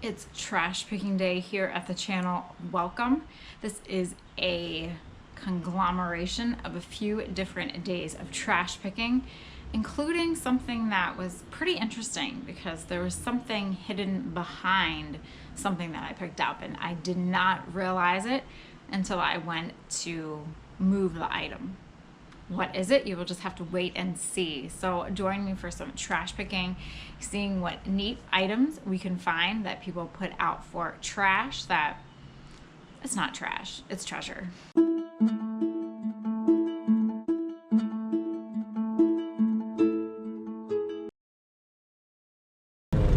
It's trash picking day here at the channel. Welcome. This is a conglomeration of a few different days of trash picking, including something that was pretty interesting because there was something hidden behind something that I picked up, and I did not realize it until I went to move the item. What is it? You will just have to wait and see. So join me for some trash picking, seeing what neat items we can find that people put out for trash that it's not trash, it's treasure.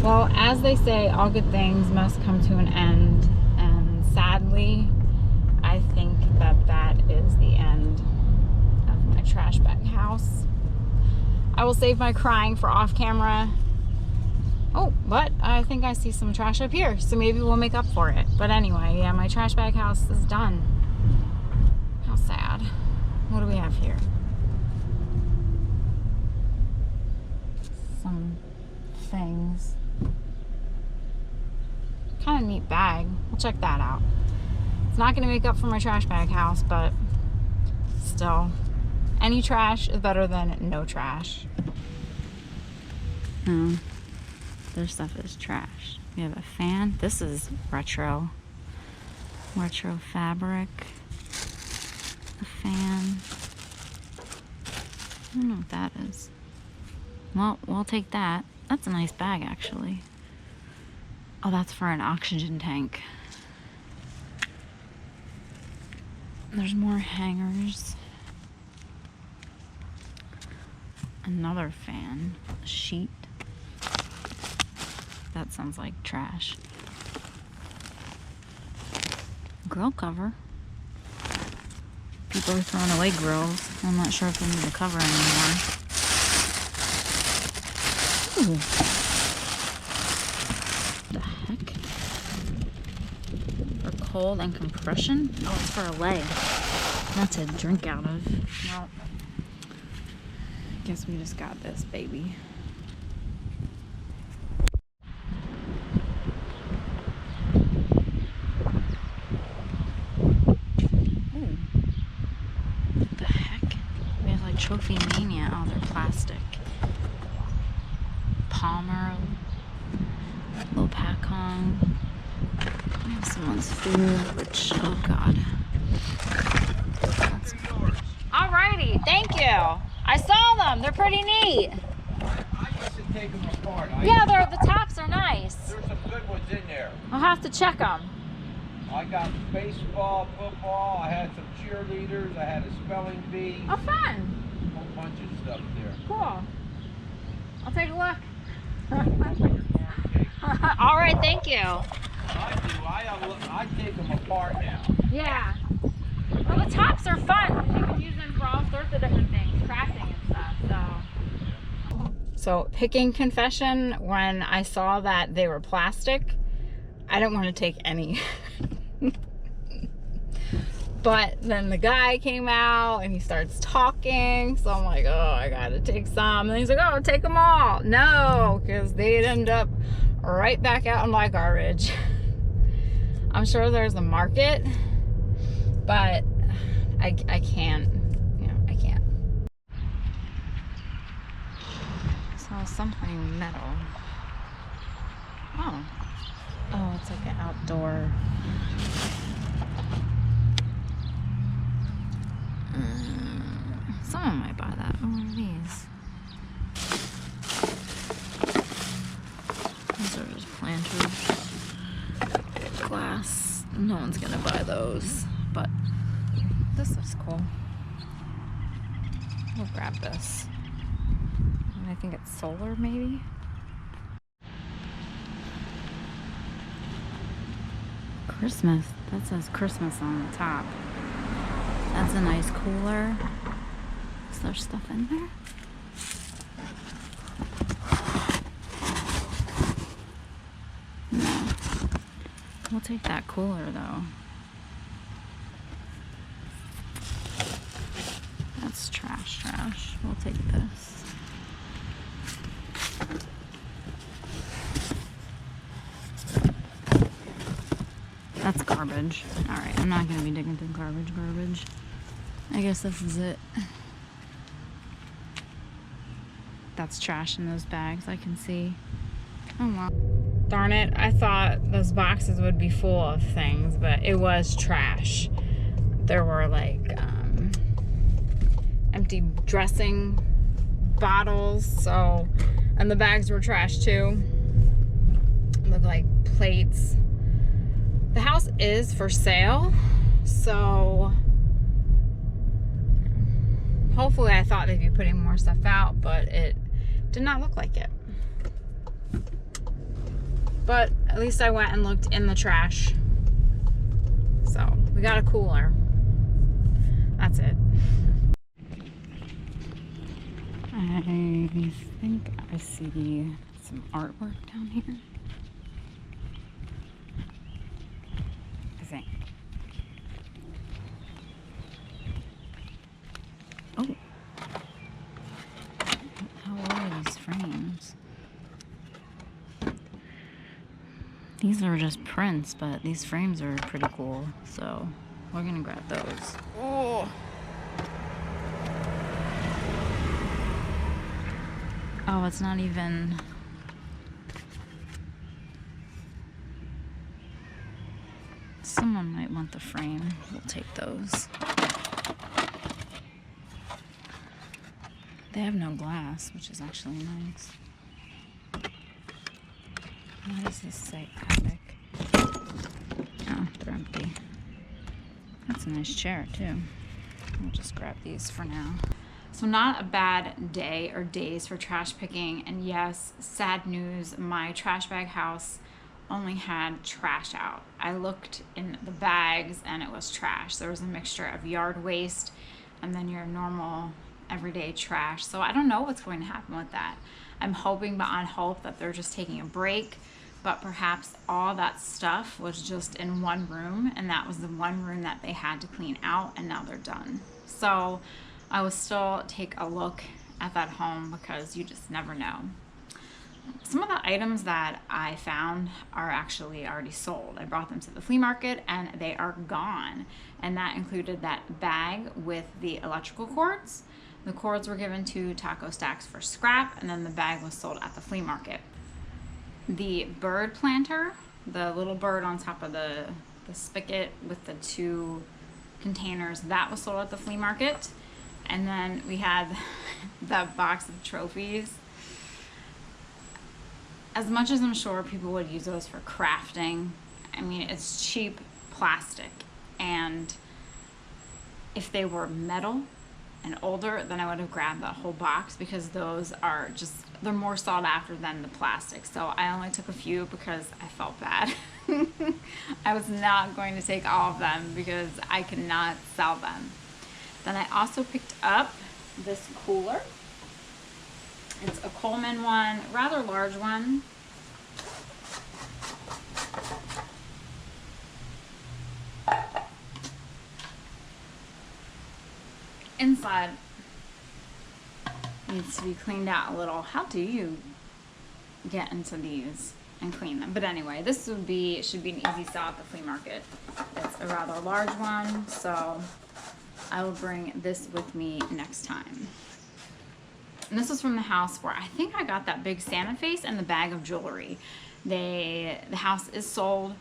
Well, as they say, all good things must come to an end, and sadly, I think that that is the end of my trash bag house. I will save my crying for off camera. Oh, but I think I see some trash up here, so maybe we'll make up for it. But anyway, yeah, my trash bag house is done. How sad. What do we have here? Some things. Kind of neat bag. We'll check that out. It's not going to make up for my trash bag house, but still, any trash is better than no trash. No, their stuff is trash. We have a fan. This is retro fabric. A fan. I don't know what that is. Well, we'll take that. That's a nice bag, actually. Oh, that's for an oxygen tank. There's more hangers. Another fan. A sheet. That sounds like trash. Grill cover. People are throwing away grills. I'm not sure if they need the cover anymore. Ooh. The heck? For cold and compression? Oh, it's for a leg. Not to drink out of. Well, guess we just got this baby. Ooh. What the heck? We have like Trophy Mania. Oh, they're plastic. Palmer. Lopakong. We have someone's food, which, oh god. Alrighty, thank you. I saw them. They're pretty neat. I used to take them apart. Yeah, the tops are nice. There's some good ones in there. I'll have to check them. I got baseball, football. I had some cheerleaders. I had a spelling bee. Oh, fun. A whole bunch of stuff there. Cool. I'll take a look. I All right, thank you. do. I take them apart now. Yeah. Well, the tops are fun. You can use them for all sorts of different things, crafting and stuff. So picking confession, when I saw that they were plastic, I didn't want to take any. But then the guy came out and he starts talking, so I'm like, oh, I gotta take some. And he's like, oh, take them all. No, because they'd end up right back out in my garbage. I'm sure there's a market, but I can't, you know, I can't. Saw something metal. Oh, it's like an outdoor. Someone might buy that. Oh, what are these? These are just planters. Glass. No one's gonna buy those, but this is cool. We'll grab this. And I think it's solar, maybe? Christmas. That says Christmas on the top. That's a nice cooler. Is there stuff in there? No. We'll take that cooler though. That's trash. We'll take this. That's garbage. Alright, I'm not gonna be digging through garbage. I guess this is it. That's trash in those bags, I can see. Oh well. Darn it, I thought those boxes would be full of things, but it was trash. There were like empty dressing bottles, so, and the bags were trash too. Look like plates. The house is for sale, so hopefully, I thought they'd be putting more stuff out, but it did not look like it. But at least I went and looked in the trash. So we got a cooler. That's it. I think I see some artwork down here. I think. Oh. How are these frames? These are just prints, but these frames are pretty cool, so we're gonna grab those. Oh. Oh, it's not even... Someone might want the frame. We'll take those. They have no glass, which is actually nice. What does this say? Attic. Oh, they're empty. That's a nice chair, too. We'll just grab these for now. So not a bad day or days for trash picking. And yes, sad news, my trash bag house only had trash out. I looked in the bags and it was trash. There was a mixture of yard waste and then your normal everyday trash. So I don't know what's going to happen with that. I'm hoping beyond hope that they're just taking a break, but perhaps all that stuff was just in one room and that was the one room that they had to clean out and now they're done. So I will still take a look at that home because you just never know. Some of the items that I found are actually already sold. I brought them to the flea market and they are gone. And that included that bag with the electrical cords. The cords were given to Taco Stacks for scrap, and then the bag was sold at the flea market. The bird planter, the little bird on top of the spigot with the two containers, that was sold at the flea market. And then we had the box of trophies. As much as I'm sure people would use those for crafting, I mean, it's cheap plastic. And if they were metal and older, then I would have grabbed the whole box because those are just, they're more sought after than the plastic. So I only took a few because I felt bad. I was not going to take all of them because I could not sell them. Then I also picked up this cooler. It's a Coleman one, rather large one. Inside needs to be cleaned out a little. How do you get into these and clean them? But anyway, this should be an easy sell at the flea market. It's a rather large one, so I will bring this with me next time. And this was from the house where I think I got that big Santa face and the bag of jewelry. The house is sold,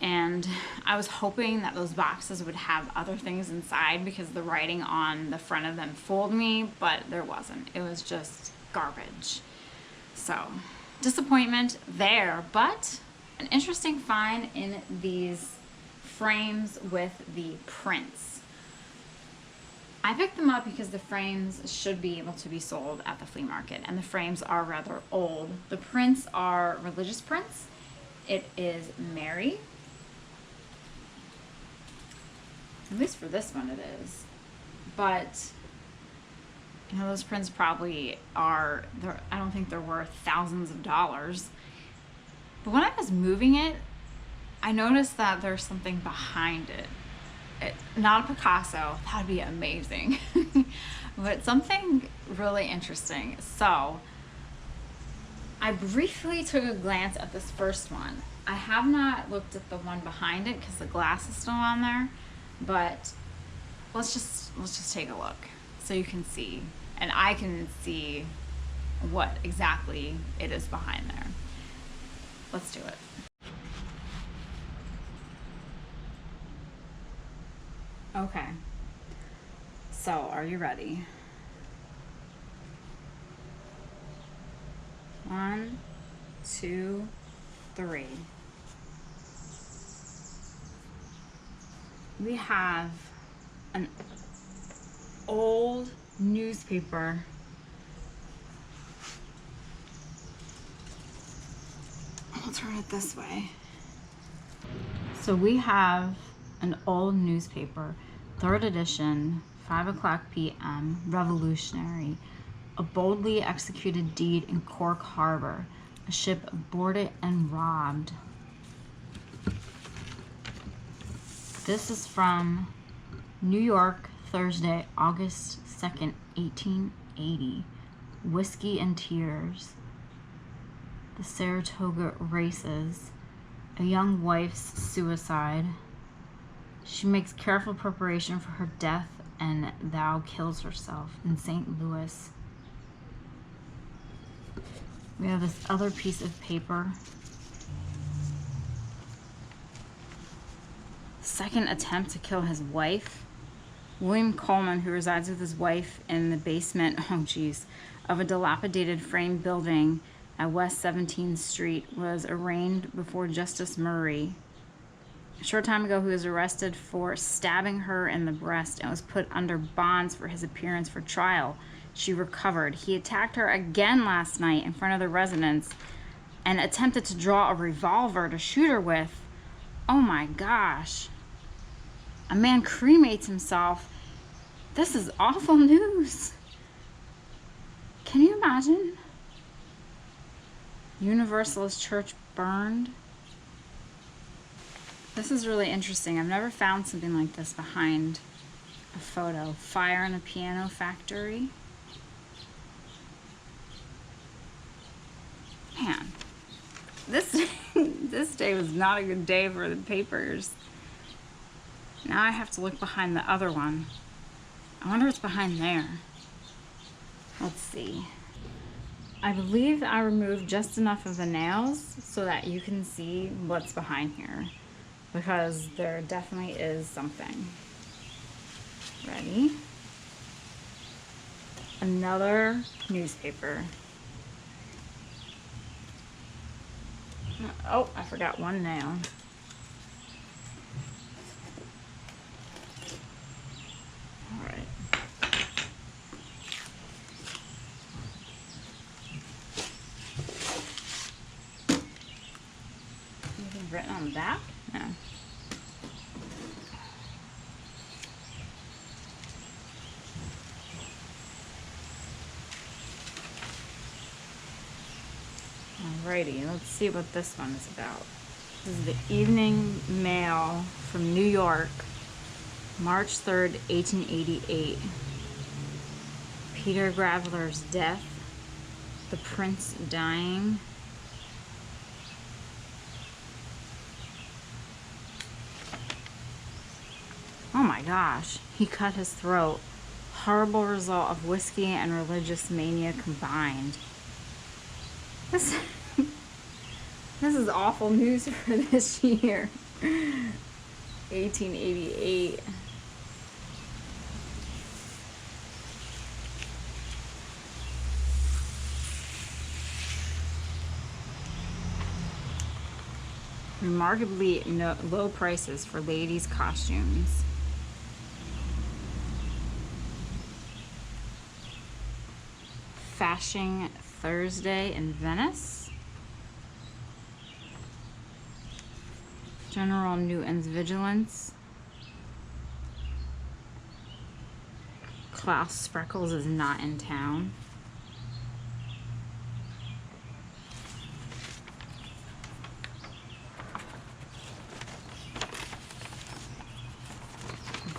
and I was hoping that those boxes would have other things inside because the writing on the front of them fooled me, but there wasn't. It was just garbage. So, disappointment there, but an interesting find in these frames with the prints. I picked them up because the frames should be able to be sold at the flea market, and the frames are rather old. The prints are religious prints. It is Mary. At least for this one it is. But, you know, those prints probably are, I don't think they're worth thousands of dollars. But when I was moving it, I noticed that there's something behind it. Not a Picasso, that would be amazing. But something really interesting. So, I briefly took a glance at this first one. I have not looked at the one behind it because the glass is still on there, but let's just take a look so you can see, and I can see what exactly it is behind there. Let's do it. Okay, so are you ready? 1, 2, 3. We have an old newspaper. I'll turn it this way. So we have an old newspaper, 3rd edition, 5:00 p.m., revolutionary. A boldly executed deed in Cork Harbor. A ship boarded and robbed. This is from New York, Thursday, August 2nd, 1880. Whiskey and Tears. The Saratoga races. A young wife's suicide. She makes careful preparation for her death and thou kills herself in St. Louis. We have this other piece of paper. Second attempt to kill his wife. William Coleman, who resides with his wife in the basement, of a dilapidated frame building at West 17th Street, was arraigned before Justice Murray. A short time ago, he was arrested for stabbing her in the breast and was put under bonds for his appearance for trial. She recovered. He attacked her again last night in front of the residence and attempted to draw a revolver to shoot her with. Oh my gosh. A man cremates himself. This is awful news. Can you imagine? Universalist church burned. This is really interesting. I've never found something like this behind a photo. Fire in a piano factory. Man, this day was not a good day for the papers. Now I have to look behind the other one. I wonder what's behind there. Let's see. I believe I removed just enough of the nails so that you can see what's behind here, because there definitely is something. Ready? Another newspaper. Oh, I forgot one nail. All right. Anything written on the back? No. Alrighty, let's see what this one is about. This is the Evening Mail from New York, March 3rd, 1888. Peter Graveler's death, the prince dying. Oh my gosh, he cut his throat. Horrible result of whiskey and religious mania combined. This is awful news for this year. 1888. Remarkably low prices for ladies' costumes. Fashing Thursday in Venice. General Newton's vigilance. Klaus Spreckles is not in town.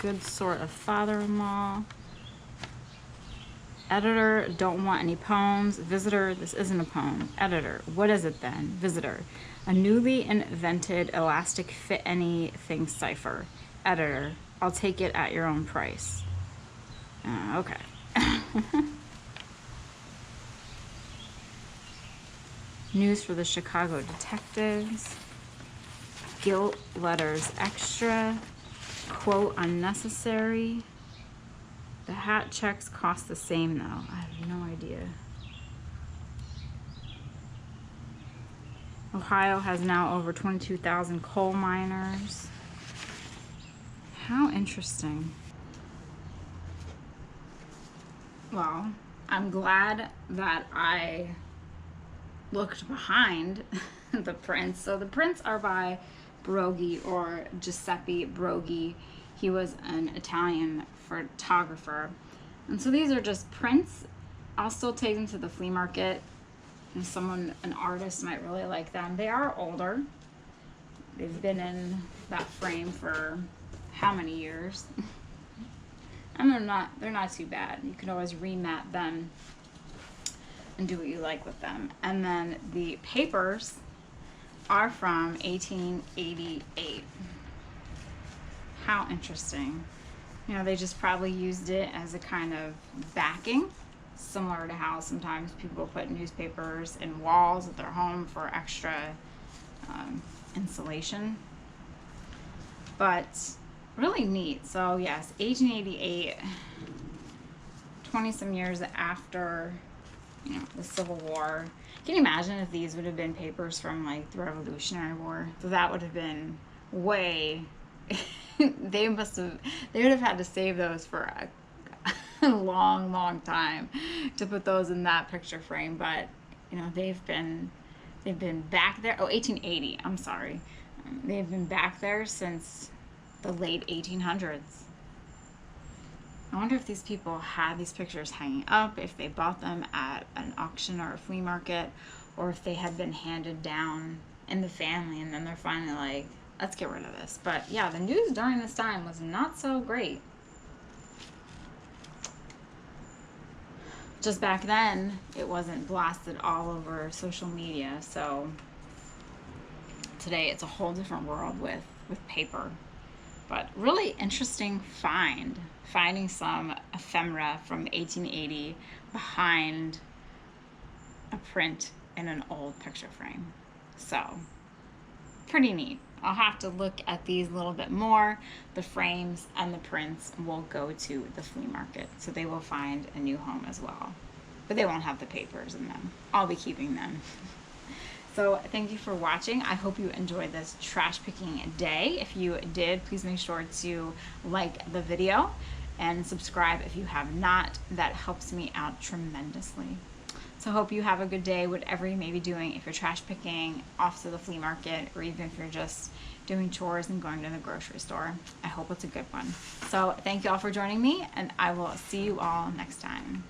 Good sort of father-in-law. Editor, don't want any poems. Visitor, this isn't a poem. Editor, what is it then? Visitor, a newly invented elastic fit anything cipher. Editor, I'll take it at your own price. Okay. News for the Chicago detectives. Guilt letters extra. Quote unnecessary. The hat checks cost the same though. I have no idea. Ohio has now over 22,000 coal miners. How interesting. Well, I'm glad that I looked behind the prints. So the prints are by Broggi, or Giuseppe Broggi. He was an Italian photographer. And so these are just prints. I'll still take them to the flea market, and an artist might really like them. They are older. They've been in that frame for how many years? And they're not too bad. You can always remat them and do what you like with them. And then the papers are from 1888. How interesting. You know, they just probably used it as a kind of backing, similar to how sometimes people put newspapers in walls at their home for extra insulation. But really neat. So yes, 1888, 20 some years after, you know, the Civil War. Can you imagine if these would have been papers from like the Revolutionary War? So that would have been way they would have had to save those for a long time to put those in that picture frame. But you know, they've been back there. 1880, I'm sorry. They've been back there since the late 1800s. I wonder if these people had these pictures hanging up, if they bought them at an auction or a flea market, or if they had been handed down in the family and then they're finally like, let's get rid of this. But yeah, the news during this time was not so great. Just back then, it wasn't blasted all over social media. So today it's a whole different world with paper. But really interesting finding some ephemera from 1880 behind a print in an old picture frame. So pretty neat. I'll have to look at these a little bit more. The frames and the prints will go to the flea market, so they will find a new home as well. But they won't have the papers in them. I'll be keeping them. So thank you for watching. I hope you enjoyed this trash picking day. If you did, please make sure to like the video and subscribe if you have not. That helps me out tremendously. So I hope you have a good day, whatever you may be doing, if you're trash picking, off to the flea market, or even if you're just doing chores and going to the grocery store. I hope it's a good one. So thank you all for joining me, and I will see you all next time.